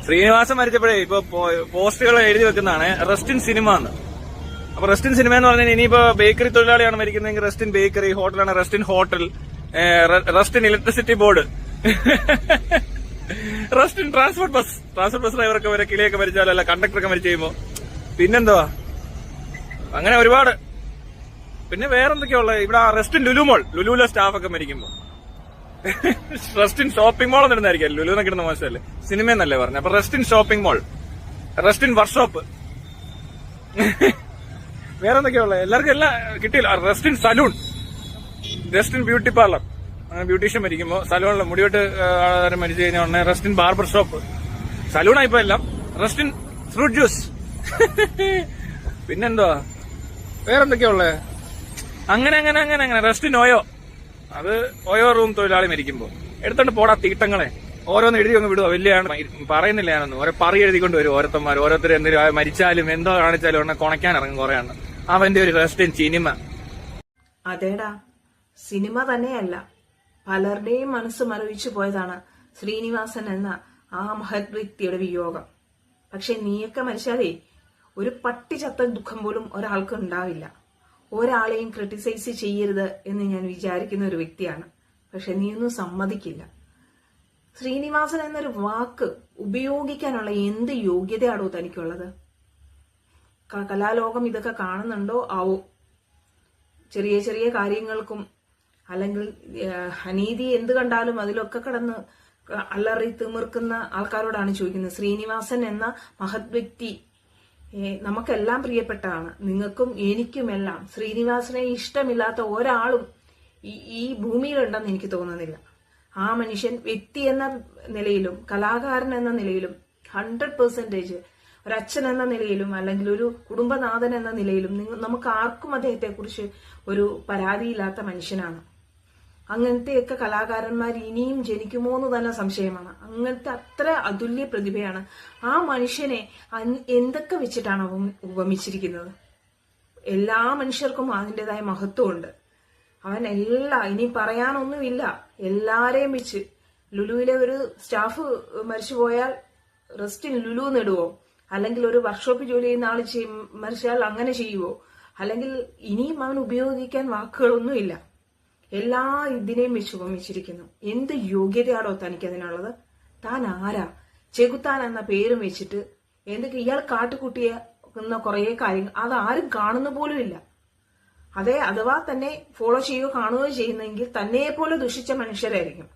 ശ്രീനിവാസൻ മരിച്ചപ്പോഴേ ഇപ്പൊ പോസ്റ്റുകൾ എഴുതി വെക്കുന്നതാണ് റെസ്റ്റ് ഇൻ സിനിമ എന്ന്. അപ്പൊ റെസ്റ്റ് ഇൻ സിനിമ എന്ന് പറഞ്ഞാൽ ഇനിയിപ്പോ ബേക്കറി തൊഴിലാളിയാണ് മരിക്കുന്നതെങ്കിൽ റെസ്റ്റ് ഇൻ ബേക്കറി, ഹോട്ടലാണ് rest in hotel, rest in electricity board, rest in transport bus ഡ്രൈവറൊക്കെ വരെ കിളിയൊക്കെ മരിച്ചാലോ, അല്ല കണ്ടക്ടറൊക്കെ മരിച്ചു കഴിയുമ്പോ പിന്നെന്തുവാ അങ്ങനെ ഒരുപാട്. പിന്നെ വേറെന്തൊക്കെയാ ഉള്ളത് ഇവിടെ? റെസ്റ്റ് ഇൻ ലുലു മോൾ, ലുലുവിലെ സ്റ്റാഫൊക്കെ മരിക്കുമ്പോ. റെസ്റ്റ് ഇൻ ഷോപ്പിംഗ് മോൾ എന്നിടുന്നായിരിക്കും, ലുലുവിനൊക്കെ ഇടുന്ന മോശമല്ലേ, സിനിമയെന്നല്ലേ പറഞ്ഞു. അപ്പൊ rest in shopping mall, rest in workshop, വേറെന്തൊക്കെയാ ഉള്ളത്? എല്ലാവർക്കും എല്ലാം കിട്ടിയില്ല. Rest in salon, rest in beauty parlour, beautician മരിക്കുമ്പോ സലൂണിൽ മുടിവെട്ട് മരിച്ചു കഴിഞ്ഞാൽ ഉടനെ റെസ്റ്റ് ഇൻ ബാർബർ ഷോപ്പ്, സലൂണായിപ്പോ എല്ലാം. Rest in fruit juice. പിന്നെന്തുവാ വേറെന്തൊക്കെയാ ഉള്ളത്? അങ്ങനെ അങ്ങനെ അങ്ങനെ അങ്ങനെ റെസ്റ്റ് ഇൻ ഓയോ, അത് ഓയോ റൂം തൊഴിലാളി മരിക്കുമ്പോ എടുത്തോണ്ട് പോടാ തീട്ടങ്ങളെ. ഓരോന്ന് എഴുതി ഒന്ന് വിടുവോ? വലിയ പറയുന്നില്ല ഞാനൊന്നും. ഓരോ എഴുതിക്കൊണ്ട് വരും ഓരോരുത്തന്മാർ. ഓരോരുത്തർ എന്തെങ്കിലും മരിച്ചാലും എന്തോ കാണിച്ചാലും ഉടനെ കുണയ്ക്കാൻ ഇറങ്ങും കുറെ എണ്ണം. അവന്റെ ഒരു റെസ്റ്റ് ഇൻ സിനിമ. അതേടാ, സിനിമ തന്നെയല്ല, പലരുടെയും മനസ്സ് മരവിച്ചു പോയതാണ് ശ്രീനിവാസൻ എന്ന ആ മഹത് വ്യക്തിയുടെ വിയോഗം. പക്ഷെ നീയൊക്കെ മരിച്ചാലേ ഒരു പട്ടി ചത്ത ദുഃഖം പോലും ഒരാൾക്ക് ഉണ്ടാവില്ല. ഒരാളെയും ക്രിട്ടിസൈസ് ചെയ്യരുത് എന്ന് ഞാൻ വിചാരിക്കുന്ന ഒരു വ്യക്തിയാണ്. പക്ഷെ നീയൊന്നും സമ്മതിക്കില്ല. ശ്രീനിവാസൻ എന്നൊരു വാക്ക് ഉപയോഗിക്കാനുള്ള എന്ത് യോഗ്യതയാണോ തനിക്കുള്ളത്? കലാലോകം ഇതൊക്കെ കാണുന്നുണ്ടോ ആവോ? ചെറിയ ചെറിയ കാര്യങ്ങൾക്കും അല്ലെങ്കിൽ അനീതി എന്ത് കണ്ടാലും അതിലൊക്കെ കിടന്ന് അലറി തിമിർക്കുന്ന ആൾക്കാരോടാണ് ചോദിക്കുന്നത്. ശ്രീനിവാസൻ എന്ന മഹത് വ്യക്തി നമുക്കെല്ലാം പ്രിയപ്പെട്ടതാണ്, നിങ്ങൾക്കും എനിക്കുമെല്ലാം. ശ്രീനിവാസനെ ഇഷ്ടമില്ലാത്ത ഒരാളും ഈ ഭൂമിയിലുണ്ടെന്ന് എനിക്ക് തോന്നുന്നില്ല. ആ മനുഷ്യൻ വ്യക്തി എന്ന നിലയിലും കലാകാരൻ എന്ന നിലയിലും 100% ഒരച്ഛൻ എന്ന നിലയിലും അല്ലെങ്കിൽ ഒരു കുടുംബനാഥൻ എന്ന നിലയിലും നമുക്ക് ആർക്കും അദ്ദേഹത്തെ കുറിച്ച് ഒരു പരാതിയില്ലാത്ത മനുഷ്യനാണ്. അങ്ങനത്തെയൊക്കെ കലാകാരന്മാർ ഇനിയും ജനിക്കുമോ എന്ന് തന്നെ സംശയമാണ്. അങ്ങനത്തെ അത്ര അതുല്യ പ്രതിഭയാണ്. ആ മനുഷ്യനെ എന്തൊക്കെ വെച്ചിട്ടാണ് ഉപമിച്ചിരിക്കുന്നത്? എല്ലാ മനുഷ്യർക്കും അതിൻ്റെതായ മഹത്വമുണ്ട്. അവൻ ഇനി പറയാനൊന്നുമില്ല, എല്ലാരെയും വെച്ച്. ലുലുവിലെ ഒരു സ്റ്റാഫ് മരിച്ചുപോയാൽ റെസ്റ്റ് ഇൻ ലുലു എന്നിടുവോ? അല്ലെങ്കിൽ ഒരു വർക്ക്ഷോപ്പ് ജോലി ചെയ്യുന്ന ആൾ മരിച്ചാൽ അങ്ങനെ ചെയ്യുവോ? അല്ലെങ്കിൽ ഇനിയും അവൻ ഉപയോഗിക്കാൻ വാക്കുകളൊന്നുമില്ല. എല്ലാ ഇതിനെയും വെച്ച് ഉപമിച്ചിരിക്കുന്നു. എന്ത് യോഗ്യതയാണോ തനിക്ക് അതിനുള്ളത്? താൻ ആരാ? ചെകുത്താൻ എന്ന പേരും വെച്ചിട്ട് എന്തൊക്കെ ഇയാൾ കാട്ടുകൂട്ടിയ കുറെ കാര്യങ്ങൾ അതാരും കാണുന്ന പോലും ഇല്ല. അതെ, അഥവാ തന്നെ ഫോളോ ചെയ്യുകയോ കാണുകയോ ചെയ്യുന്നെങ്കിൽ തന്നെ പോലെ ദുഷിച്ച മനുഷ്യരായിരിക്കും.